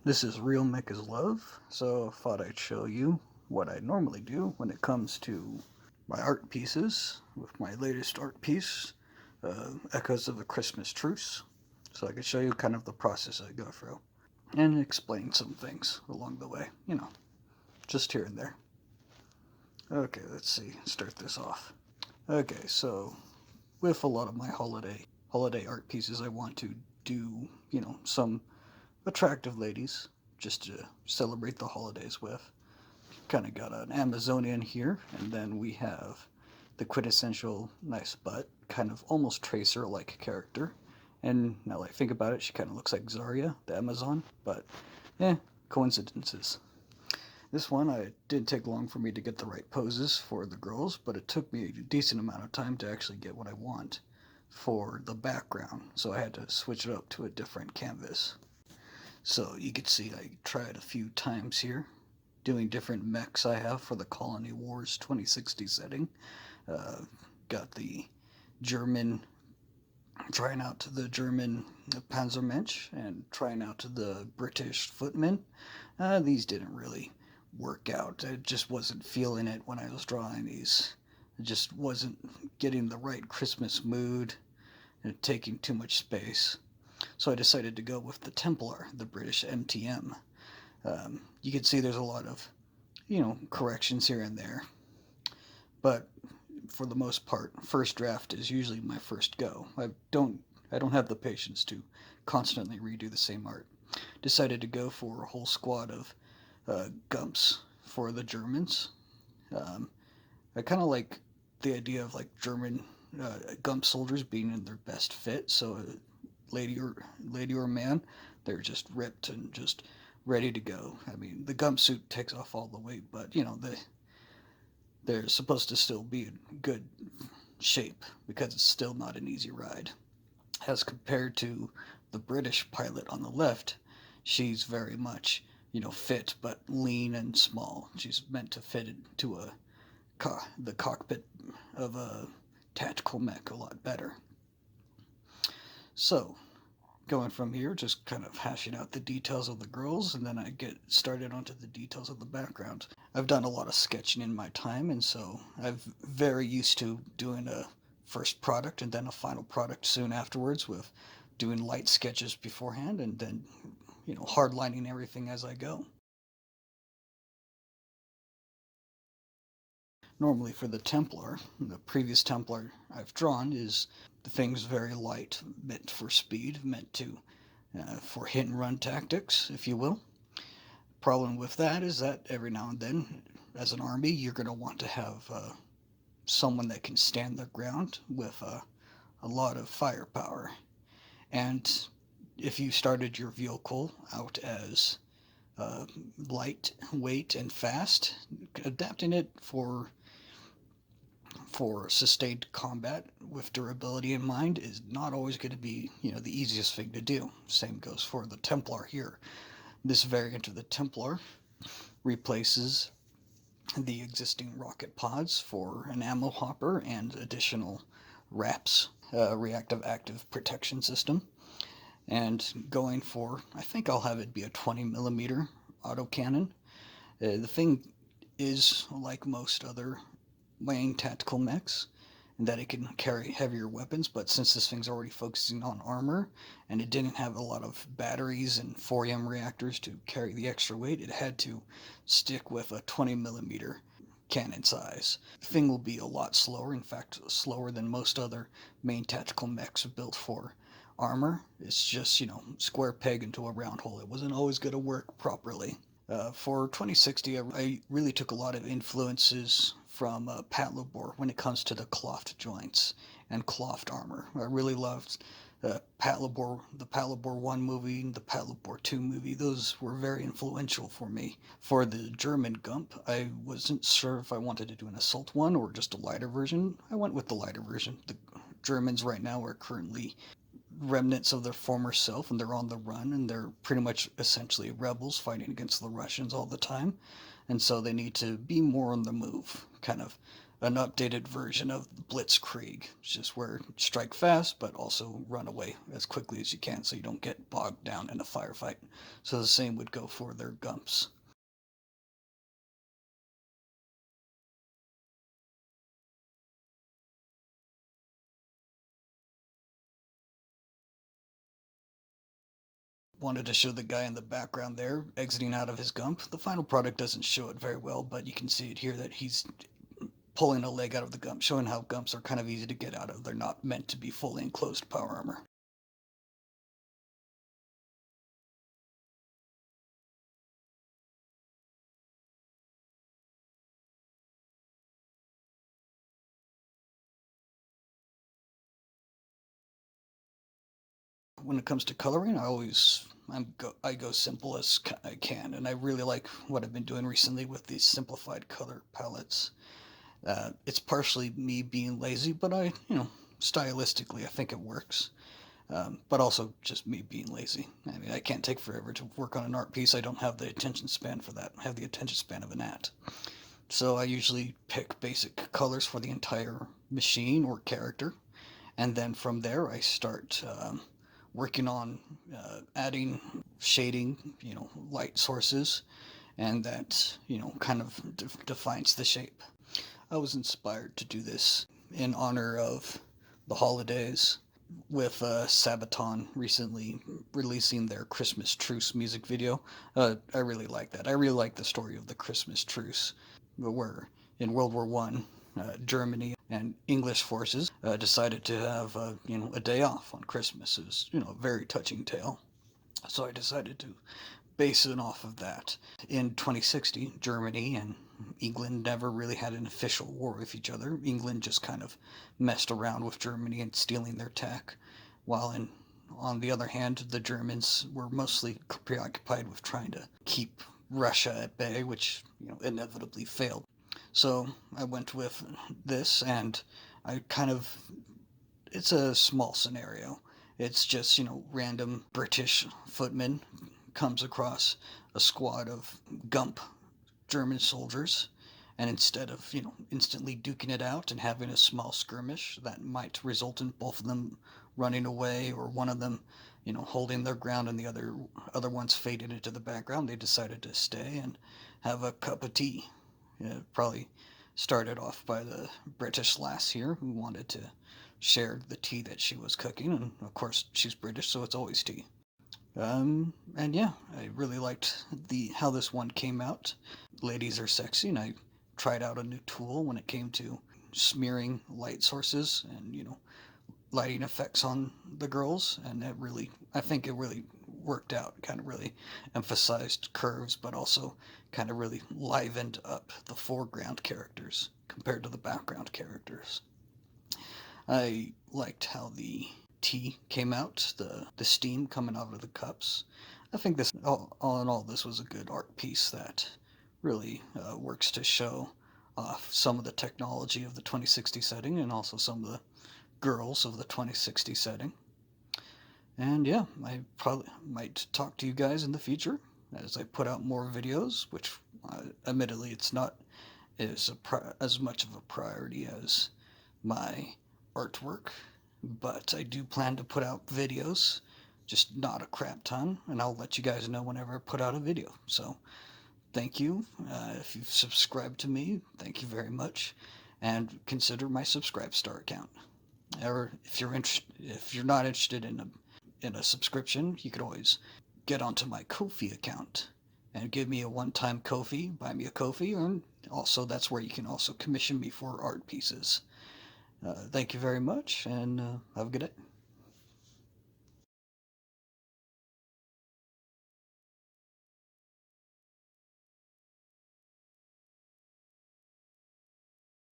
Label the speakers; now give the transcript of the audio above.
Speaker 1: This is Real Mick is Love, so I thought I'd show you what I normally do when it comes to my art pieces with my latest art piece, Echoes of a Christmas Truce. So I could show you kind of the process I go through and explain some things along the way, just here and there. Okay, let's see, start this off. Okay, so with a lot of my holiday art pieces, I want to do, some attractive ladies just to celebrate the holidays with. Kind of got an Amazonian here, and then we have the quintessential nice butt, kind of almost Tracer-like character. And now that I think about it, she kind of looks like Zarya, the Amazon, but coincidences. This one, it didn't take long for me to get the right poses for the girls, but it took me a decent amount of time to actually get what I want for the background, so I had to switch it up to a different canvas. So you can see I tried a few times here, doing different mechs I have for the Colony Wars 2060 setting. Got the German, trying out the German Panzermensch and trying out the British Footmen. These didn't really work out. I just wasn't feeling it when I was drawing these. I just wasn't getting the right Christmas mood and taking too much space. So I decided to go with the Templar, the British MTM. You can see there's a lot of, corrections here and there. But for the most part, first draft is usually my first go. I don't have the patience to constantly redo the same art. Decided to go for a whole squad of Gumps for the Germans. I kind of like the idea of like German Gump soldiers being in their best fit. So lady or man, they're just ripped and just ready to go. I mean, the gump suit takes off all the weight, but they're supposed to still be in good shape because it's still not an easy ride. As compared to the British pilot on the left, she's very much, fit but lean and small. She's meant to fit into the cockpit of a tactical mech a lot better. So, going from here, just kind of hashing out the details of the girls, and then I get started onto the details of the background. I've done a lot of sketching in my time, and so I'm very used to doing a first product and then a final product soon afterwards, with doing light sketches beforehand and then, hardlining everything as I go. Normally for the Templar, the previous Templar I've drawn is the thing's very light, meant for speed, meant to for hit and run tactics, if you will. Problem with that is that every now and then, as an army, you're going to want to have someone that can stand their ground with a lot of firepower. And if you started your vehicle out as light, weight, and fast, adapting it for sustained combat with durability in mind is not always going to be, the easiest thing to do. Same goes for the Templar here. This variant of the Templar replaces the existing rocket pods for an ammo hopper and additional RAPS, reactive active protection system. And going for, I think I'll have it be a 20 millimeter autocannon. The thing is like most other main tactical mechs, and that it can carry heavier weapons, but since this thing's already focusing on armor and it didn't have a lot of batteries and 4M reactors to carry the extra weight, it had to stick with a 20 millimeter cannon size. The thing will be a lot slower, in fact slower than most other main tactical mechs built for armor. It's just, square peg into a round hole. It wasn't always going to work properly. For 2060, I really took a lot of influences from Patlabor when it comes to the clothed joints and clothed armor. I really loved Patlabor, the Patlabor 1 movie, the Patlabor 2 movie. Those were very influential for me. For the German Gump, I wasn't sure if I wanted to do an assault one or just a lighter version. I went with the lighter version. The Germans right now are currently remnants of their former self, and they're on the run, and they're pretty much essentially rebels fighting against the Russians all the time, and so they need to be more on the move, kind of an updated version of Blitzkrieg. It's just where strike fast, but also run away as quickly as you can so you don't get bogged down in a firefight. So the same would go for their Gumps. Wanted to show the guy in the background there exiting out of his Gump. The final product doesn't show it very well, but you can see it here that he's pulling a leg out of the Gump, showing how Gumps are kind of easy to get out of. They're not meant to be fully enclosed power armor. When it comes to coloring, I go simple as I can, and I really like what I've been doing recently with these simplified color palettes. It's partially me being lazy, but stylistically, I think it works. But also just me being lazy. I mean, I can't take forever to work on an art piece. I don't have the attention span for that. I have the attention span of a gnat. So I usually pick basic colors for the entire machine or character, and then from there I start working on adding shading, light sources, and that kind of defines the shape. I was inspired to do this in honor of the holidays with Sabaton recently releasing their Christmas Truce music video. I really like that. I really like the story of the Christmas Truce, where in World War One, Germany and English forces decided to have a day off on Christmas. It was a very touching tale. So I decided to base it off of that. In 2060, Germany and England never really had an official war with each other. England just kind of messed around with Germany and stealing their tech, while on the other hand, the Germans were mostly preoccupied with trying to keep Russia at bay, which inevitably failed. So I went with this, and I kind of it's a small scenario. It's just random British footmen comes across a squad of Gump German soldiers, and instead of instantly duking it out and having a small skirmish that might result in both of them running away or one of them holding their ground and the other ones fading into the background, they decided to stay and have a cup of tea. Probably started off by the British lass here who wanted to share the tea that she was cooking, and of course she's British, so it's always tea. And yeah, I really liked the how this one came out. Ladies are sexy, and I tried out a new tool when it came to smearing light sources and lighting effects on the girls, and I think it really worked out. Kind of really emphasized curves, but also kind of really livened up the foreground characters compared to the background characters. I liked how the tea came out, the steam coming out of the cups. I think all in all, this was a good art piece that really works to show off some of the technology of the 2060 setting and also some of the girls of the 2060 setting. And yeah, I probably might talk to you guys in the future as I put out more videos, which admittedly it's not as much of a priority as my artwork, but I do plan to put out videos, just not a crap ton, and I'll let you guys know whenever I put out a video. So thank you. If you've subscribed to me, thank you very much, and consider my Subscribe Star account. Or if you're not interested in a subscription, you could always get onto my Ko-fi account and give me a one-time Ko-fi, buy me a Ko-fi, and also that's where you can also commission me for art pieces. Thank you very much, and have a good day.